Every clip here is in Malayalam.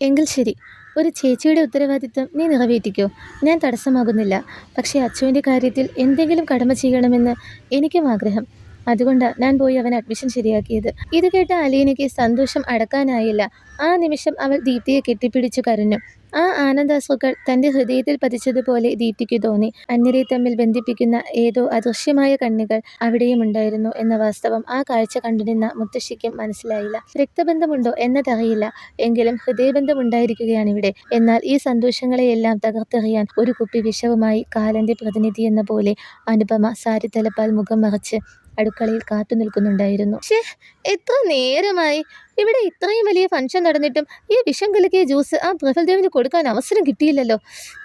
എങ്കിൽ ശരി, ഒരു ചേച്ചിയുടെ ഉത്തരവാദിത്തം നീ നിറവേറ്റിക്കോ. ഞാൻ തടസ്സമാകുന്നില്ല. പക്ഷേ അച്ചുവിൻ്റെ കാര്യത്തിൽ എന്തെങ്കിലും കടമ ചെയ്യണമെന്ന് എനിക്കും ആഗ്രഹം. അതുകൊണ്ടാണ് ഞാൻ പോയി അവൻ അഡ്മിഷൻ ശരിയാക്കിയത്. ഇത് കേട്ട അലീനയ്ക്ക് സന്തോഷം അടക്കാനായില്ല. ആ നിമിഷം അവൾ ദീപ്തിയെ കെട്ടിപ്പിടിച്ചു കരഞ്ഞു. ആ ആനന്ദാശ്രുക്കൾ തൻ്റെ ഹൃദയത്തിൽ പതിച്ചതുപോലെ ദീപ്തിക്ക് തോന്നി. അന്യരെ തമ്മിൽ ബന്ധിപ്പിക്കുന്ന ഏതോ അദൃശ്യമായ കണ്ണികൾ അവിടെയുമുണ്ടായിരുന്നു എന്ന വാസ്തവം ആ കാഴ്ച കണ്ടുനിന്ന മുത്തശ്ശിക്കും മനസ്സിലായില്ല. രക്തബന്ധമുണ്ടോ എന്നതറിയില്ല, എങ്കിലും ഹൃദയബന്ധമുണ്ടായിരിക്കുകയാണിവിടെ. എന്നാൽ ഈ സന്തോഷങ്ങളെയെല്ലാം തകർത്തെറിയാൻ ഒരു കുപ്പി വിഷവുമായി കാലന്റെ പ്രതിനിധിയെന്ന പോലെ അനുപമ സാരിത്തലപ്പാൽ മുഖം മറച്ച് അടുക്കളയിൽ കാത്തു നിൽക്കുന്നുണ്ടായിരുന്നു. എത്ര നേരമായി ഇവിടെ ഇത്രയും വലിയ ഫംഗ്ഷൻ നടന്നിട്ടും ഈ വിഷം കലക്കിയ ജ്യൂസ് ആ പ്രഫൽദേവിന് കൊടുക്കാൻ അവസരം കിട്ടിയില്ലല്ലോ.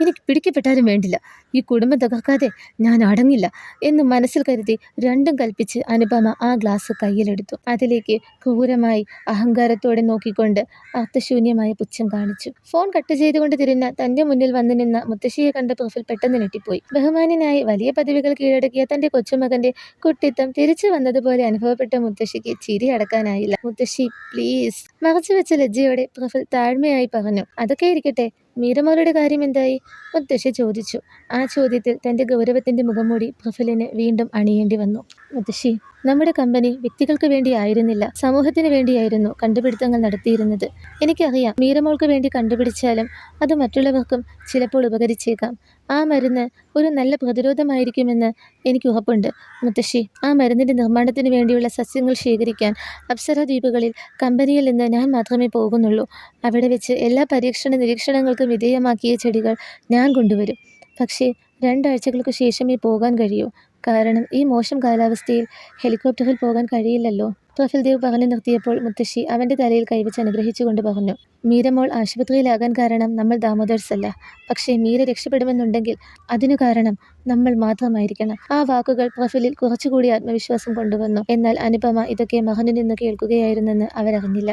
എനിക്ക് പിടിക്കപ്പെട്ടാലും വേണ്ടില്ല, ഈ കുടുംബം തകർക്കാതെ ഞാൻ അടങ്ങില്ല എന്ന് മനസ്സിൽ കരുതി രണ്ടും കൽപ്പിച്ച് അനുപമ ആ ഗ്ലാസ് കയ്യിലെടുത്തു. അതിലേക്ക് ക്രൂരമായി അഹങ്കാരത്തോടെ നോക്കിക്കൊണ്ട് അർത്ഥശൂന്യമായ പുച്ഛം കാണിച്ചു. ഫോൺ കട്ട് ചെയ്തുകൊണ്ട് തിരിഞ്ഞ തന്റെ മുന്നിൽ വന്നു നിന്ന മുത്തശ്ശിയെ കണ്ട പ്രഫൽ പെട്ടെന്ന് ഞെട്ടിപ്പോയി. ബഹുമാന്യനായി വലിയ പദവികൾ കീഴടക്കിയ തന്റെ കൊച്ചുമകന്റെ കുട്ടിത്തം തിരിച്ചു വന്നതുപോലെ അനുഭവപ്പെട്ട മുത്തശ്ശിക്ക് ചിരി അടക്കാനായില്ല. മുത്തശ്ശി പ്ലീസ്, മറച്ചുവെച്ച ലജ്ജയോടെ പ്രഫൽ താഴ്മയായി പറഞ്ഞു. അതൊക്കെ ഇരിക്കട്ടെ, മീരമോളുടെ കാര്യം എന്തായി? മുത്തശ്ശി ചോദിച്ചു. ആ ചോദ്യത്തിൽ തന്റെ ഗൗരവത്തിന്റെ മുഖംമൂടി പ്രഫലിന് വീണ്ടും അണിയേണ്ടി വന്നു. മുത്തശ്ശി, നമ്മുടെ കമ്പനി വ്യക്തികൾക്ക് വേണ്ടി ആയിരുന്നില്ല, സമൂഹത്തിന് വേണ്ടിയായിരുന്നു കണ്ടുപിടുത്തങ്ങൾ നടത്തിയിരുന്നത്. എനിക്കറിയാം, മീരമോൾക്ക് വേണ്ടി കണ്ടുപിടിച്ചാലും അത് മറ്റുള്ളവർക്കും ചിലപ്പോൾ ഉപകരിച്ചേക്കാം. ആ മരുന്ന് ഒരു നല്ല പ്രതിരോധമായിരിക്കുമെന്ന് എനിക്ക് ഉറപ്പുണ്ട്. മുത്തശ്ശി, ആ മരുന്നിന്റെ നിർമ്മാണത്തിന് വേണ്ടിയുള്ള സസ്യങ്ങൾ ശേഖരിക്കാൻ അപ്സര ദ്വീപുകളിൽ കമ്പനിയിൽ നിന്ന് ഞാൻ മാത്രമേ പോകുന്നുള്ളൂ. അവിടെ വെച്ച് എല്ലാ പരീക്ഷണ നിരീക്ഷണങ്ങൾക്കും വിധേയമാക്കിയ ചെടികൾ ഞാൻ കൊണ്ടുവരും. പക്ഷേ 2 ആഴ്ചകൾക്ക് ശേഷമേ പോകാൻ കഴിയൂ. കാരണം ഈ മോശം കാലാവസ്ഥയിൽ ഹെലികോപ്റ്ററിൽ പോകാൻ കഴിയില്ലല്ലോ. പ്രഫൽദേവ് പറഞ്ഞു നിർത്തിയപ്പോൾ മുത്തശ്ശി അവന്റെ തലയിൽ കൈവച്ച് അനുഗ്രഹിച്ചുകൊണ്ട് പറഞ്ഞു. മീരമോൾ ആശുപത്രിയിലാകാൻ കാരണം നമ്മൾ ദാമോദർസ് അല്ല. പക്ഷേ മീര രക്ഷപ്പെടുമെന്നുണ്ടെങ്കിൽ അതിനു കാരണം നമ്മൾ മാത്രമായിരിക്കണം. ആ വാക്കുകൾ പ്രഫലിൽ കുറച്ചുകൂടി ആത്മവിശ്വാസം കൊണ്ടുവന്നു. എന്നാൽ അനുപമ ഇതൊക്കെ മകനിൽ നിന്ന് കേൾക്കുകയായിരുന്നെന്ന് അവരറിഞ്ഞില്ല.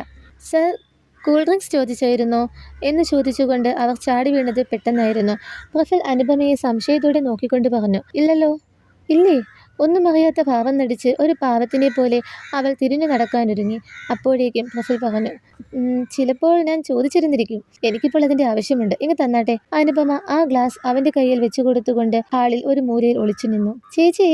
സർ, കൂൾ ഡ്രിങ്ക്സ് ചോദിച്ചായിരുന്നോ എന്ന് ചോദിച്ചുകൊണ്ട് അവർ ചാടി വീണത് പെട്ടെന്നായിരുന്നു. പ്രഫൽ അനുപമയെ സംശയത്തോടെ നോക്കിക്കൊണ്ട് പറഞ്ഞു. ഇല്ലല്ലോ. ഇല്ലേ? ഒന്നും അറിയാത്ത ഭാവം നടിച്ച് ഒരു പാവത്തിനെ പോലെ അവൾ തിരിഞ്ഞു നടക്കാനൊരുങ്ങി. അപ്പോഴേക്കും പ്രഫൽ പറഞ്ഞു. ചിലപ്പോൾ ഞാൻ ചോദിച്ചിരുന്നിരിക്കും. എനിക്കിപ്പോൾ അതിന്റെ ആവശ്യമുണ്ട്. ഇങ്ങ് തന്നാട്ടെ. അനുപമ ആ ഗ്ലാസ് അവന്റെ കയ്യിൽ വെച്ചു കൊടുത്തുകൊണ്ട് ഹാളിൽ ഒരു മൂലയിൽ ഒളിച്ചു നിന്നു. ചേച്ചി,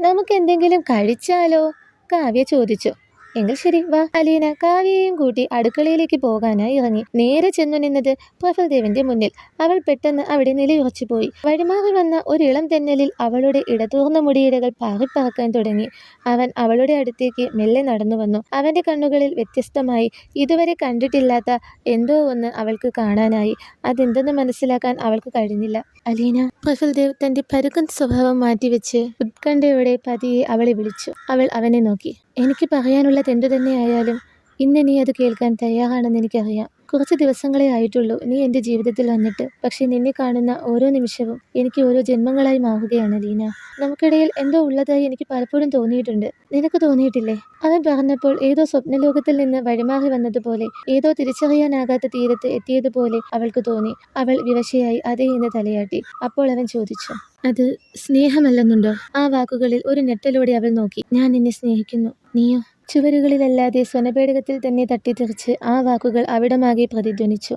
നമുക്ക് എന്തെങ്കിലും കഴിച്ചാലോ? കാവ്യ ചോദിച്ചു. എങ്കിൽ ശരി, വാ. അലീന കാവ്യയും കൂട്ടി അടുക്കളയിലേക്ക് പോകാനായി ഇറങ്ങി. നേരെ ചെന്നു നിന്നത് പ്രഫൽദേവിന്റെ മുന്നിൽ. അവൾ പെട്ടെന്ന് അവിടെ നിലയുറച്ചു പോയി. വഴിമാറി വന്ന ഒരിളം തെന്നലിൽ അവളുടെ ഇടതൂർന്ന മുടിയിഴകൾ പാറിപ്പറക്കാൻ തുടങ്ങി. അവൻ അവളുടെ അടുത്തേക്ക് മെല്ലെ നടന്നു വന്നു. അവന്റെ കണ്ണുകളിൽ വ്യത്യസ്തമായി ഇതുവരെ കണ്ടിട്ടില്ലാത്ത എന്തോ ഒന്ന് അവൾക്ക് കാണാനായി. അതെന്തെന്ന് മനസ്സിലാക്കാൻ അവൾക്ക് കഴിഞ്ഞില്ല. അലീന. പ്രഫൽദേവ് തന്റെ പരുക്കൻ സ്വഭാവം മാറ്റിവെച്ച് ഉത്കണ്ഠയോടെ പതിയെ അവളെ വിളിച്ചു. അവൾ അവനെ നോക്കി. എനിക്ക് പറയാനുള്ളത് എന്തു തന്നെയായാലും ഇന്ന് നീ അത് കേൾക്കാൻ തയ്യാറാണെന്ന് എനിക്കറിയാം. കുറച്ച് ദിവസങ്ങളെ ആയിട്ടുള്ളൂ നീ എൻ്റെ ജീവിതത്തിൽ വന്നിട്ട്. പക്ഷെ നിന്നെ കാണുന്ന ഓരോ നിമിഷവും എനിക്ക് ഓരോ ജന്മങ്ങളായി മാറുകയാണ് ലീന. നമുക്കിടയിൽ എന്തോ ഉള്ളതായി എനിക്ക് പലപ്പോഴും തോന്നിയിട്ടുണ്ട്. നിനക്ക് തോന്നിയിട്ടില്ലേ? അവൻ പറഞ്ഞപ്പോൾ ഏതോ സ്വപ്നലോകത്തിൽ നിന്ന് വഴിമാറി വന്നതുപോലെ, ഏതോ തിരിച്ചറിയാനാകാത്ത തീരത്ത് എത്തിയതുപോലെ അവൾക്ക് തോന്നി. അവൾ വിവശയായി അതേ എന്ന് തലയാട്ടി. അപ്പോൾ അവൻ ചോദിച്ചു. അത് സ്നേഹമല്ലെന്നുണ്ടോ? ആ വാക്കുകളിൽ ഒരു ഞെട്ടലോടെ അവൾ നോക്കി. ഞാൻ നിന്നെ സ്നേഹിക്കുന്നു. നീയോ? ചുവരുകളിലല്ലാതെ സ്വനപേടകത്തിൽ തന്നെ തട്ടിത്തെറിച്ച് ആ വാക്കുകൾ അവിടമാകെ പ്രതിധ്വനിച്ചു.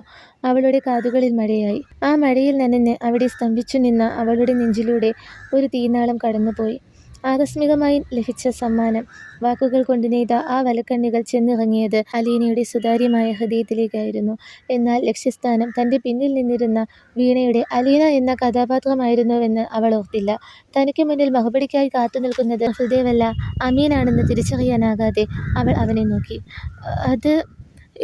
അവളുടെ കാതുകളിൽ മഴയായി. ആ മഴയിൽ നനഞ്ഞ് അവിടെ സ്തംഭിച്ചു നിന്ന അവളുടെ നെഞ്ചിലൂടെ ഒരു തീനാളം കടന്നുപോയി. ആകസ്മികമായി ലഭിച്ച സമ്മാനം. വാക്കുകൾ കൊണ്ട് നെയ്ത ആ വലക്കണ്ണികൾ ചെന്നിറങ്ങിയത് അലീനയുടെ സുതാര്യമായ ഹൃദയത്തിലേക്കായിരുന്നു. എന്നാൽ ലക്ഷ്യസ്ഥാനം തന്റെ പിന്നിൽ നിന്നിരുന്ന വീണയുടെ അലീന എന്ന കഥാപാത്രമായിരുന്നുവെന്ന് അവൾ ഓർത്തില്ല. തനിക്ക് മുന്നിൽ മറുപടിക്കായി കാത്തുനിൽക്കുന്നത് പ്രഫൽദേവല്ല, അമീനാണെന്ന് തിരിച്ചറിയാനാകാതെ അവൾ അവനെ നോക്കി. അത്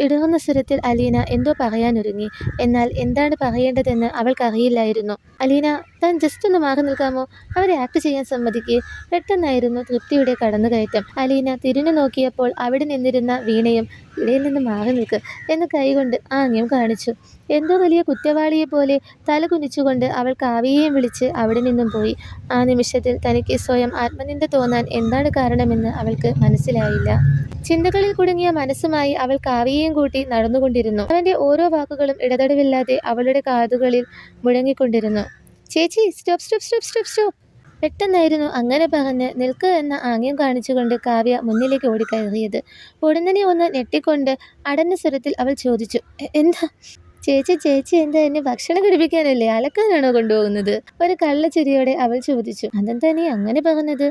ഇടറുന്ന സ്വരത്തിൽ അലീന എന്തോ പറയാനൊരുങ്ങി. എന്നാൽ എന്താണ് പറയേണ്ടതെന്ന് അവൾക്കറിയില്ലായിരുന്നു. അലീന, താൻ ജസ്റ്റ് ഒന്ന് മാറി നിൽക്കാമോ? അവരെ ആക്ട് ചെയ്യാൻ സമ്മതിക്കേ. പെട്ടെന്നായിരുന്നു തൃപ്തിയുടെ കടന്നുകയറ്റം. അലീന തിരിഞ്ഞു നോക്കിയപ്പോൾ അവിടെ നിന്നിരുന്ന വീണയും ഇടയിൽ നിന്ന് മാറി നിൽക്ക് എന്ന് കൈകൊണ്ട് ആംഗ്യം കാണിച്ചു. എന്തോ വലിയ കുറ്റവാളിയെപ്പോലെ തല കുനിച്ചുകൊണ്ട് അവൾ കാവ്യയെയും വിളിച്ച് അവിടെ നിന്നും പോയി. ആ നിമിഷത്തിൽ തനിക്ക് സ്വയം ആത്മനിന്ദ തോന്നാൻ എന്താണ് കാരണമെന്ന് അവൾക്ക് മനസ്സിലായില്ല. ചിന്തകളിൽ കുടുങ്ങിയ മനസ്സുമായി അവൾ കാവ്യയെയും കൂട്ടി നടന്നുകൊണ്ടിരുന്നു. അവന്റെ ഓരോ വാക്കുകളും ഇടതടവില്ലാതെ അവളുടെ കാതുകളിൽ മുഴങ്ങിക്കൊണ്ടിരുന്നു. ചേച്ചി, stop stop stop stop stop. പെട്ടെന്നായിരുന്നു അങ്ങനെ പറഞ്ഞ് നിൽക്കുക എന്ന ആംഗ്യം കാണിച്ചുകൊണ്ട് കാവ്യ മുന്നിലേക്ക് ഓടിക്കയറിയത്. പൊടുന്നനെ ഒന്ന് ഞെട്ടിക്കൊണ്ട് അടഞ്ഞ സ്വരത്തിൽ അവൾ ചോദിച്ചു. എന്താ? ചേച്ചി എന്താ എന്നെ ഭക്ഷണം കഴിപ്പിക്കാനല്ലേ അലക്കാനാണോ കൊണ്ടുപോകുന്നത്? ഒരു കള്ളച്ചിരിയോടെ അവൾ ചോദിച്ചു. അതെന്താ നീ അങ്ങനെ പറഞ്ഞത്?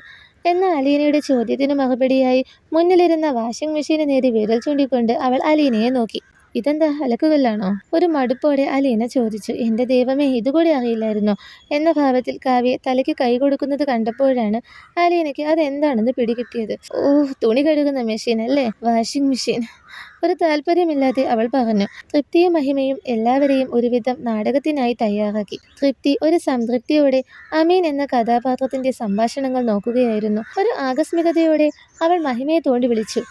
എന്ന അലീനയുടെ ചോദ്യത്തിന് മറുപടിയായി മുന്നിലിരുന്ന വാഷിംഗ് മെഷീന് നേരെ വിരൽ ചൂണ്ടിക്കൊണ്ട് അവൾ അലീനയെ നോക്കി. ഇതെന്താ അലക്കുകല്ലാണോ? ഒരു മടുപ്പോടെ അലീന ചോദിച്ചു. എന്റെ ദൈവമേ, ഇതുകൂടി അറിയില്ലായിരുന്നോ? എന്ന ഭാവത്തിൽ കാവ്യ തലയ്ക്ക് കൈ കൊടുക്കുന്നത് കണ്ടപ്പോഴാണ് അലീനയ്ക്ക് അതെന്താണെന്ന് പിടികിട്ടിയത്. ഓ, തുണി കഴുകുന്ന മെഷീൻ അല്ലേ, വാഷിംഗ് മെഷീൻ. ഒരു താല്പര്യമില്ലാതെ അവൾ പറഞ്ഞു. തൃപ്തിയും മഹിമയും എല്ലാവരെയും ഒരുവിധം നാടകത്തിനായി തയ്യാറാക്കി. തൃപ്തി ഒരു സംതൃപ്തിയോടെ അമീൻ എന്ന കഥാപാത്രത്തിന്റെ സംഭാഷണങ്ങൾ നോക്കുകയായിരുന്നു. ഒരു ആകസ്മികതയോടെ അവൾ മഹിമയെ തോണ്ടി വിളിച്ചു.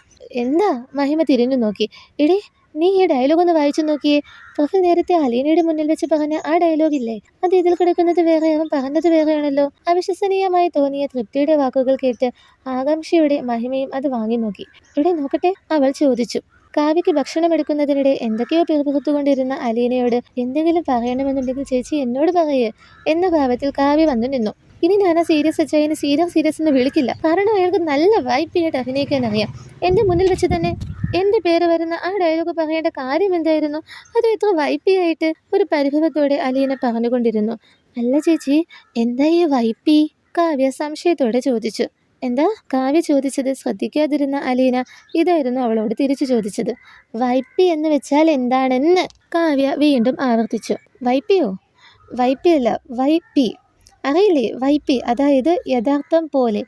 എന്താ? മഹിമ തിരിഞ്ഞു നോക്കി. എടേ, നീ ഈ ഡയലോഗ് ഒന്ന് വായിച്ചു നോക്കിയേ. പ്രഫുൽ നേരത്തെ അലീനയുടെ മുന്നിൽ വെച്ച് പറഞ്ഞ ആ ഡയലോഗ് ഇല്ലേ, അത് ഇതിൽ കിടക്കുന്നത് വേറെ, അവൻ പറഞ്ഞത് വേറെയാണല്ലോ. അവിശ്വസനീയമായി തോന്നിയ തൃപ്തിയുടെ വാക്കുകൾ കേട്ട് ആകാംക്ഷയോടെ മഹിമയും അത് വാങ്ങി നോക്കി. ഇവിടെ നോക്കട്ടെ, അവൾ ചോദിച്ചു. കാവ്യയ്ക്ക് ഭക്ഷണം എടുക്കുന്നതിനിടെ എന്തൊക്കെയോ പിറുപിറുത്തുകൊണ്ടിരുന്ന അലീനയോട് എന്തെങ്കിലും പറയണമെന്നുണ്ടെങ്കിൽ ചേച്ചി എന്നോട് പറയേ എന്ന ഭാവത്തിൽ കാവ്യ വന്നു നിന്നു. ഇനി ഞാൻ ആ സീരിയസ് അച്ചായന് സീരിയസ് എന്ന് വിളിക്കില്ല. കാരണം അയാൾക്ക് നല്ല വൈപ്പിയായിട്ട് അഭിനയിക്കാൻ അറിയാം. എൻ്റെ മുന്നിൽ വെച്ച് തന്നെ എൻ്റെ പേര് വരുന്ന ആ ഡയലോഗ് പറയേണ്ട കാര്യം എന്തായിരുന്നു? അത് എത്ര വൈപ്പിയായിട്ട്? ഒരു പരിഭവത്തോടെ അലീന പറഞ്ഞുകൊണ്ടിരുന്നു. അല്ല ചേച്ചി, എന്താ ഈ വൈപ്പി? കാവ്യ സംശയത്തോടെ ചോദിച്ചു. എന്താ? കാവ്യ ചോദിച്ചത് ശ്രദ്ധിക്കാതിരുന്ന അലീന ഇതായിരുന്നു അവളോട് തിരിച്ചു ചോദിച്ചത്. വൈപ്പി എന്ന് വെച്ചാൽ എന്താണെന്ന് കാവ്യ വീണ്ടും ആവർത്തിച്ചു. വൈപ്പിയോ? വൈപ്പിയല്ല, വൈപ്പി. അറിയില്ലേ? വൈപ്പി, അതായത് യഥാർത്ഥം പോലെ.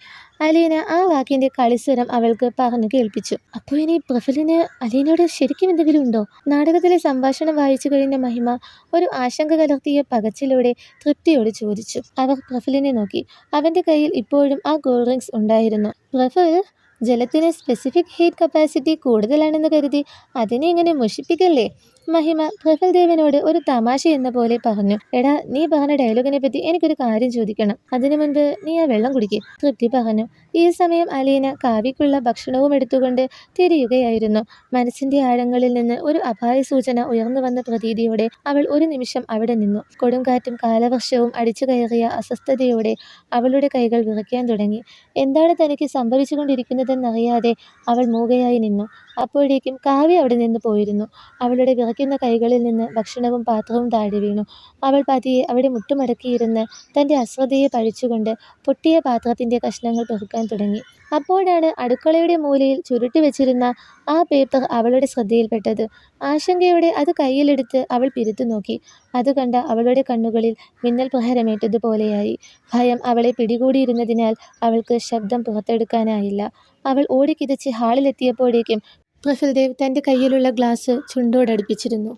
അലീന ആ വാക്കിന്റെ കളിസ്വരം അവൾക്ക് പറഞ്ഞു കേൾപ്പിച്ചു. അപ്പോൾ ഇനി പ്രഫുലിന് അലീനയോട് ശരിക്കും എന്തെങ്കിലും ഉണ്ടോ? നാടകത്തിലെ സംഭാഷണം വായിച്ചു കഴിഞ്ഞ മഹിമ ഒരു ആശങ്ക കലർത്തിയ പകച്ചിലൂടെ തൃപ്തിയോട് ചോദിച്ചു. അവർ പ്രഫുലിനെ നോക്കി. അവന്റെ കയ്യിൽ ഇപ്പോഴും ആ കൂൾ ഡ്രിങ്ക്സ് ഉണ്ടായിരുന്നു. പ്രഫുൽ, ജലത്തിന് സ്പെസിഫിക് ഹീറ്റ് കപ്പാസിറ്റി കൂടുതലാണെന്ന് കരുതി അതിനെ ഇങ്ങനെ മുഷിപ്പിക്കല്ലേ? മഹിമ പ്രഫുൽ ദേവനോട് ഒരു തമാശ എന്ന പോലെ പറഞ്ഞു. എടാ, നീ പറഞ്ഞ ഡയലോഗിനെ പറ്റി എനിക്കൊരു കാര്യം ചോദിക്കണം. അതിനു മുൻപ് നീ ആ വെള്ളം കുടിക്കുക, തൃപ്തി പറഞ്ഞു. ഈ സമയം അലീന കാവ്യക്കുള്ള ഭക്ഷണവും എടുത്തുകൊണ്ട് തിരിയുകയായിരുന്നു. മനസ്സിന്റെ ആഴങ്ങളിൽ നിന്ന് ഒരു അപായ സൂചന ഉയർന്നു വന്ന പ്രതീതിയോടെ അവൾ ഒരു നിമിഷം അവിടെ നിന്നു. കൊടുങ്കാറ്റും കാലവർഷവും അടിച്ചു കയറിയ അസ്വസ്ഥതയോടെ അവളുടെ കൈകൾ വിറയ്ക്കാൻ തുടങ്ങി. എന്താണ് തനിക്ക് സംഭവിച്ചുകൊണ്ടിരിക്കുന്നതെന്നറിയാതെ അവൾ മൂകയായി നിന്നു. അപ്പോഴേക്കും കാവ്യ അവിടെ നിന്ന് പോയിരുന്നു. അവളുടെ വിറയ്ക്കുന്ന കൈകളിൽ നിന്ന് ഭക്ഷണവും പാത്രവും താഴെ വീണു. അവൾ പതിയെ അവിടെ മുട്ടുമടക്കിയിരുന്ന് തൻ്റെ അശ്രദ്ധയെ പഴിച്ചുകൊണ്ട് പൊട്ടിയ പാത്രത്തിൻ്റെ കഷ്ണങ്ങൾ പെറുക്കാൻ തുടങ്ങി. അപ്പോഴാണ് അടുക്കളയുടെ മൂലയിൽ ചുരുട്ടി വെച്ചിരുന്ന ആ പേപ്പർ അവളുടെ ശ്രദ്ധയിൽപ്പെട്ടത്. ആശങ്കയോടെ അത് കയ്യിലെടുത്ത് അവൾ പിരുത്തു നോക്കി. അത് കണ്ട അവളുടെ കണ്ണുകളിൽ മിന്നൽ പ്രഹരമേറ്റതുപോലെയായി. ഭയം അവളെ പിടികൂടിയിരുന്നതിനാൽ അവൾക്ക് ശബ്ദം പുറത്തെടുക്കാനായില്ല. അവൾ ഓടിക്കിതച്ച് ഹാളിലെത്തിയപ്പോഴേക്കും പ്രഫുൽ ദേവ് തൻ്റെ കയ്യിലുള്ള ഗ്ലാസ് ചുണ്ടോടടുപ്പിച്ചിരുന്നു.